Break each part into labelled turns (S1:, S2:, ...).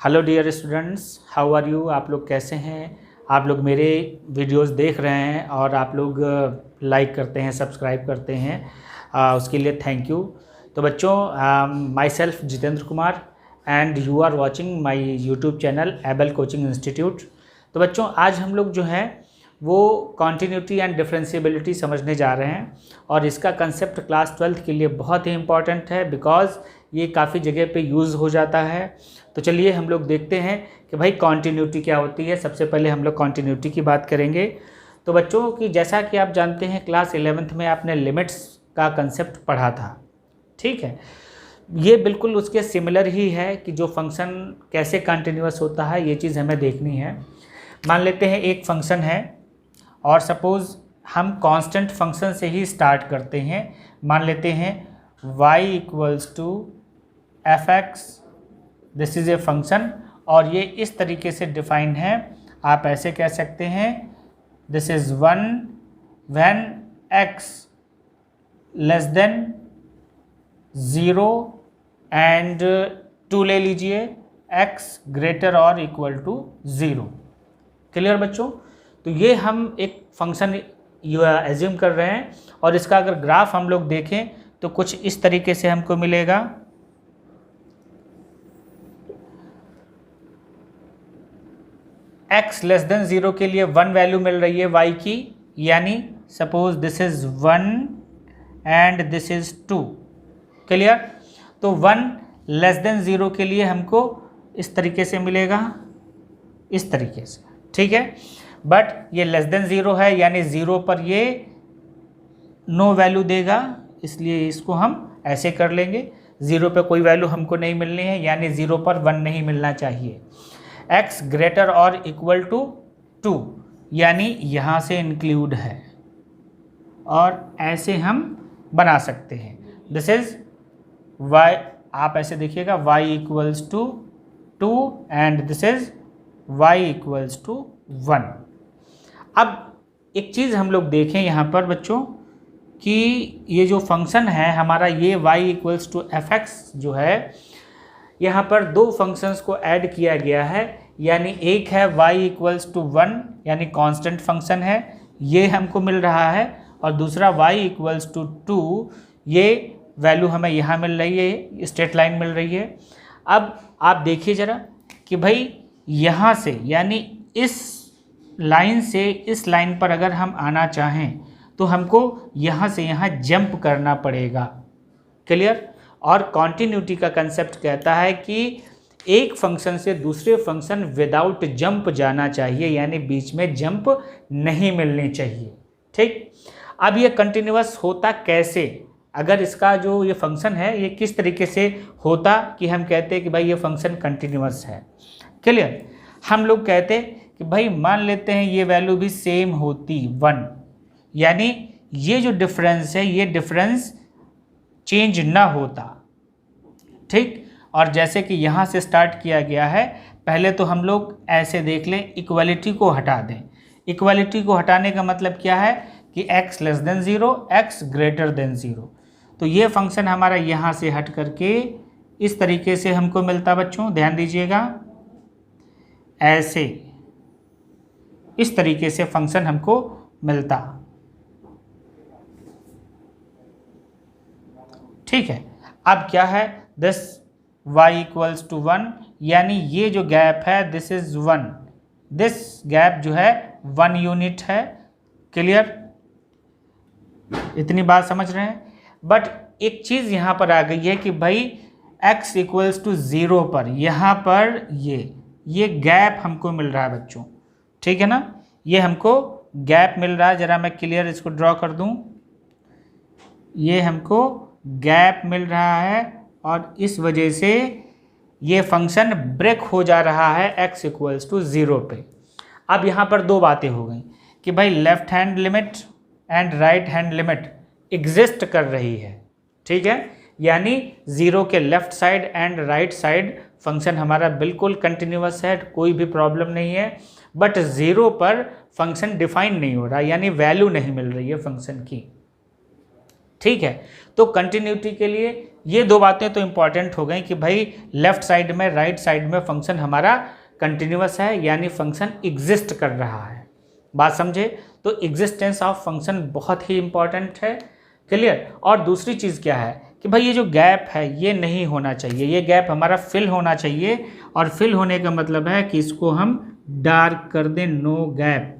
S1: Hello dear students, how are you. आप लोग कैसे हैं? आप लोग मेरे वीडियोस देख रहे हैं और आप लोग लाइक करते हैं, सब्सक्राइब करते हैं, उसके लिए थैंक यू। तो बच्चों, myself Jitendra Kumar and you are watching my YouTube channel Able Coaching Institute. तो बच्चों, आज हम लोग जो है वो कॉन्टीन्यूटी एंड डिफरेंशिएबिलिटी समझने जा रहे हैं और इसका कंसेप्ट क्लास 12th के लिए बहुत ही इम्पॉर्टेंट है बिकॉज़ ये काफ़ी जगह पे यूज़ हो जाता है। तो चलिए हम लोग देखते हैं कि भाई कॉन्टीन्यूटी क्या होती है। सबसे पहले हम लोग कॉन्टीन्यूटी की बात करेंगे। तो बच्चों की जैसा कि आप जानते हैं क्लास 11th में आपने लिमिट्स का कंसेप्ट पढ़ा था, ठीक है। ये बिल्कुल उसके सिमिलर ही है कि जो फंक्शन कैसे कंटिन्यूअस होता है, ये चीज़ हमें देखनी है। मान लेते हैं एक फंक्शन है और सपोज़ हम कांस्टेंट फंक्शन से ही स्टार्ट करते हैं। मान लेते हैं y equals to fx, this is a function और ये इस तरीके से डिफाइन है। आप ऐसे कह सकते हैं this is 1 when x less than 0 and 2 ले लीजिए x ग्रेटर और इक्वल टू 0। क्लियर बच्चों? तो ये हम एक फंक्शन एज्यूम कर रहे हैं और इसका अगर ग्राफ हम लोग देखें तो कुछ इस तरीके से हमको मिलेगा। x लेस देन 0 के लिए 1 वैल्यू मिल रही है y की, यानी suppose this is 1 and this is 2। Clear? तो 1 लेस देन 0 के लिए हमको इस तरीके से मिलेगा, इस तरीके से, ठीक है। बट ये लेस देन 0 है यानी 0 पर ये नो वैल्यू देगा, इसलिए इसको हम ऐसे कर लेंगे। 0 पे कोई वैल्यू हमको नहीं मिलनी है यानी 0 पर 1 नहीं मिलना चाहिए। x ग्रेटर और इक्वल टू 2 यानी यहाँ से इंक्लूड है और ऐसे हम बना सकते हैं। दिस इज y, आप ऐसे देखिएगा y equals to 2 and this is y equals to 1। अब एक चीज़ हम लोग देखें यहाँ पर बच्चों कि ये जो फंक्शन है हमारा, ये y इक्वल्स टू fx जो है, यहाँ पर दो फंक्शंस को ऐड किया गया है। यानी एक है y इक्वल्स टू 1 यानी कांस्टेंट फंक्शन है, ये हमको मिल रहा है, और दूसरा y इक्वल्स टू 2, ये वैल्यू हमें यहाँ मिल रही है, स्ट्रेट लाइन मिल रही है। अब आप देखिए ज़रा कि भाई यहाँ से यानी इस लाइन से इस लाइन पर अगर हम आना चाहें तो हमको यहाँ से यहाँ जंप करना पड़ेगा। क्लियर? और कॉन्टीन्यूटी का कंसेप्ट कहता है कि एक फंक्शन से दूसरे फंक्शन विदाउट जंप जाना चाहिए, यानी बीच में जंप नहीं मिलनी चाहिए, ठीक। अब ये कंटिन्यूअस होता कैसे? अगर इसका जो ये फंक्शन है ये किस तरीके से होता कि हम कहते हैं कि भाई ये फंक्शन कंटिन्यूअस है। क्लियर? हम लोग कहते कि भाई मान लेते हैं ये वैल्यू भी सेम होती 1, यानी ये जो डिफरेंस है ये डिफरेंस चेंज ना होता, ठीक। और जैसे कि यहाँ से स्टार्ट किया गया है, पहले तो हम लोग ऐसे देख लें, इक्वलिटी को हटा दें। इक्वलिटी को हटाने का मतलब क्या है कि x less than 0, x greater than 0। तो ये फंक्शन हमारा यहाँ से हट करके इस तरीके से हमको मिलता। बच्चों ध्यान दीजिएगा, ऐसे इस तरीके से फंक्शन हमको मिलता, ठीक है। अब क्या है, दिस y इक्वल्स टू 1 यानी ये जो गैप है दिस इज 1, दिस गैप जो है 1 यूनिट है। क्लियर? इतनी बात समझ रहे हैं? बट एक चीज़ यहाँ पर आ गई है कि भाई x इक्वल्स टू 0 पर यहाँ पर ये गैप हमको मिल रहा है बच्चों, ठीक है ना। ये हमको गैप मिल रहा है, ज़रा मैं क्लियर इसको ड्रॉ कर दूँ। ये हमको गैप मिल रहा है और इस वजह से ये फंक्शन ब्रेक हो जा रहा है x इक्वल्स टू 0 पे। अब यहाँ पर दो बातें हो गई कि भाई left hand limit and right hand limit exist कर रही है, ठीक है। यानी 0 के left side and right side function हमारा बिल्कुल कंटिन्यूअस है, कोई भी प्रॉब्लम नहीं है। बट 0 पर फंक्शन डिफाइन नहीं हो रहा, यानी वैल्यू नहीं मिल रही है फंक्शन की, ठीक है। तो कंटिन्यूटी के लिए ये दो बातें तो इंपॉर्टेंट हो गई कि भाई लेफ्ट साइड में राइट साइड में फंक्शन हमारा कंटिन्यूअस है, यानी फंक्शन एग्जिस्ट कर रहा है। बात समझे? तो एग्जिस्टेंस ऑफ फंक्शन बहुत ही इंपॉर्टेंट है। क्लियर? और दूसरी चीज़ क्या है कि भाई ये जो गैप है ये नहीं होना चाहिए, ये गैप हमारा फिल होना चाहिए। और फिल होने का मतलब है कि इसको हम डार्क कर दें, नो गैप।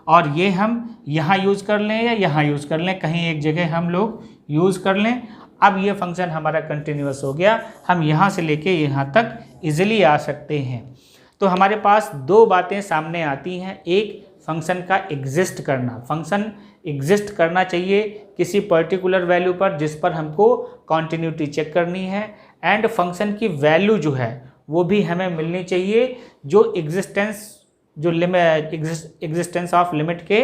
S1: और ये हम यहाँ यूज़ कर लें या यहाँ यूज़ कर लें, कहीं एक जगह हम लोग यूज़ कर लें। अब ये फंक्शन हमारा कंटिन्यूअस हो गया, हम यहाँ से लेके यहाँ तक इजीली आ सकते हैं। तो हमारे पास दो बातें सामने आती हैं, एक फंक्शन का एग्जिस्ट करना, फंक्शन एग्जिस्ट करना चाहिए किसी पर्टिकुलर वैल्यू पर जिस पर हमको कॉन्टिन्यूटी चेक करनी है, एंड फंक्शन की वैल्यू जो है वो भी हमें मिलनी चाहिए जो एग्जिस्टेंस ऑफ लिमिट के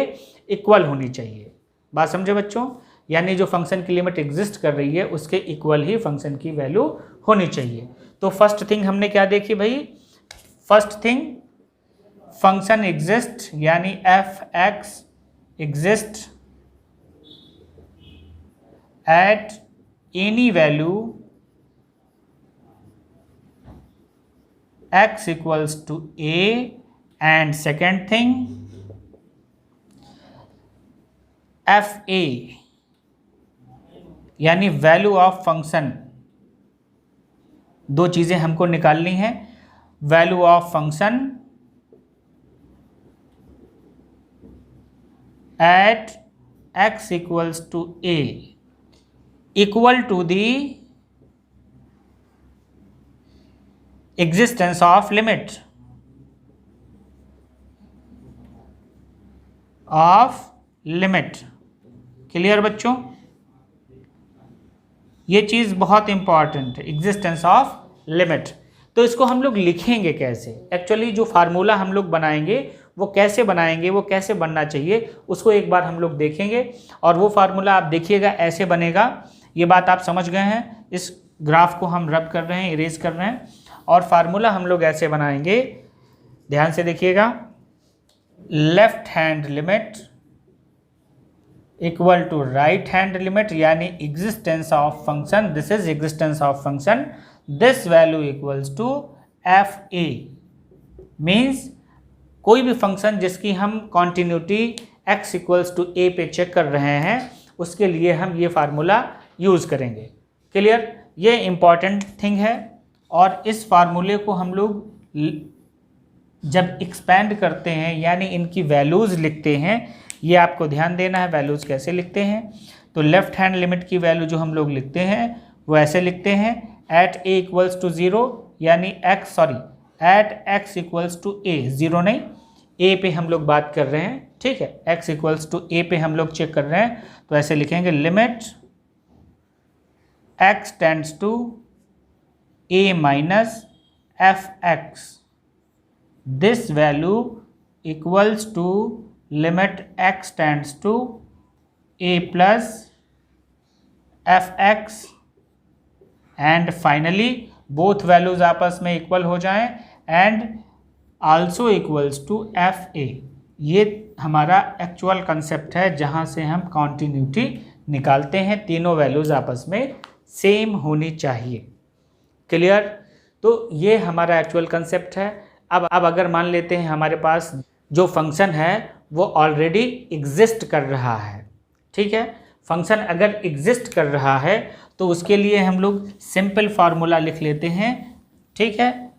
S1: इक्वल होनी चाहिए। बात समझे बच्चों? यानी जो फंक्शन की लिमिट एग्जिस्ट कर रही है उसके इक्वल ही फंक्शन की वैल्यू होनी चाहिए। तो फर्स्ट थिंग हमने क्या देखी भाई? फर्स्ट थिंग, फंक्शन एग्जिस्ट यानी F x exist at any value x equals to a, and second thing f a यानी वैल्यू ऑफ फंक्शन। दो चीजें हमको निकालनी है, value of function at x equals to a equal to the existence of limit clear बच्चों? ये चीज़ बहुत important है, एग्जिस्टेंस ऑफ लिमिट। तो इसको हम लोग लिखेंगे कैसे? एक्चुअली जो फार्मूला हम लोग बनाएंगे वो कैसे बनाएंगे, वो कैसे बनना चाहिए उसको एक बार हम लोग देखेंगे। और वो फार्मूला आप देखिएगा ऐसे बनेगा। ये बात आप समझ गए हैं? इस ग्राफ को हम रब कर रहे हैं, इरेज कर रहे हैं, और फार्मूला हम लोग ऐसे बनाएंगे, ध्यान से देखिएगा। Left hand limit equal to right hand limit, यानी existence of function, this is existence of function, this value equals to f a. Means कोई भी फंक्शन जिसकी हम continuity x equals to a पे चेक कर रहे हैं उसके लिए हम ये फार्मूला यूज़ करेंगे। क्लियर? ये इंपॉर्टेंट थिंग है। और इस फार्मूले को हम लोग जब एक्सपेंड करते हैं यानी इनकी वैल्यूज़ लिखते हैं, ये आपको ध्यान देना है वैल्यूज़ कैसे लिखते हैं। तो लेफ्ट हैंड लिमिट की वैल्यू जो हम लोग लिखते हैं वो ऐसे लिखते हैं, एट ए इक्वल्स टू 0 यानी एट x इक्वल्स टू ए, 0 नहीं, ए पे हम लोग बात कर रहे हैं, ठीक है? x इक्वल्स टू ए पे हम लोग चेक कर रहे हैं, तो ऐसे लिखेंगे limit x tends to a minus fx, this value equals to limit x tends to a plus fx, and finally both values आपस में इक्वल हो जाएं and also equals to fa। ये हमारा एक्चुअल कंसेप्ट है जहाँ से हम कॉन्टिन्यूटी निकालते हैं, तीनों वैल्यूज़ आपस में सेम होनी चाहिए। क्लियर? तो ये हमारा एक्चुअल कंसेप्ट है। अब अगर मान लेते हैं हमारे पास जो फंक्शन है वो ऑलरेडी एग्जिस्ट कर रहा है, ठीक है? फंक्शन अगर एग्जिस्ट कर रहा है तो उसके लिए हम लोग सिंपल फार्मूला लिख लेते हैं, ठीक है?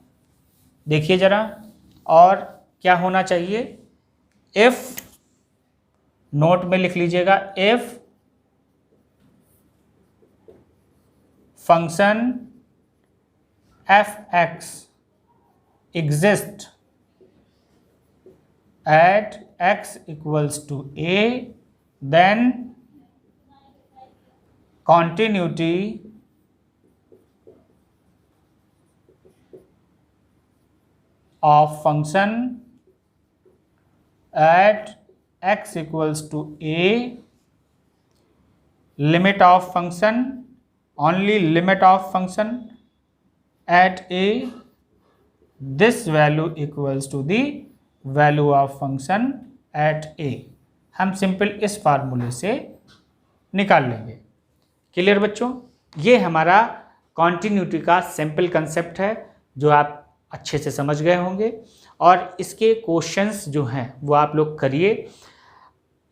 S1: देखिए ज़रा, और क्या होना चाहिए? इफ़, नोट में लिख लीजिएगा, if function fx exist at x equals to a, then continuity of function at x equals to a, limit of function, only limit of function at a, this value equals to the value of function at a। हम simple इस फार्मूले से निकाल लेंगे। Clear बच्चों? ये हमारा continuity का सिंपल कंसेप्ट है जो आप अच्छे से समझ गए होंगे, और इसके क्वेश्चंस जो हैं वो आप लोग करिए।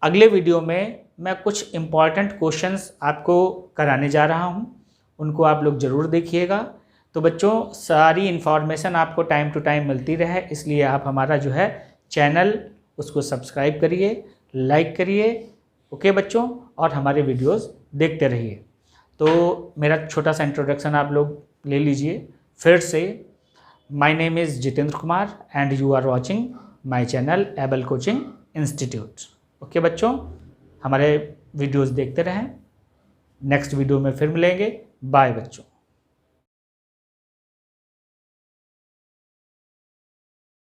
S1: अगले वीडियो में मैं कुछ इम्पॉर्टेंट क्वेश्चंस आपको कराने जा रहा हूं, उनको आप लोग ज़रूर देखिएगा। तो बच्चों, सारी इन्फॉर्मेशन आपको टाइम टू टाइम मिलती रहे, इसलिए आप हमारा जो है चैनल उसको सब्सक्राइब करिए, लाइक करिए। ओके बच्चों, और हमारे वीडियोस देखते रहिए। तो मेरा छोटा सा इंट्रोडक्शन आप लोग ले लीजिए फिर से। My name is Jitendra Kumar and you are watching my channel Able Coaching Institute. Okay बच्चों, हमारे वीडियोस देखते रहें। नेक्स्ट वीडियो में फिर मिलेंगे। बाय बच्चों।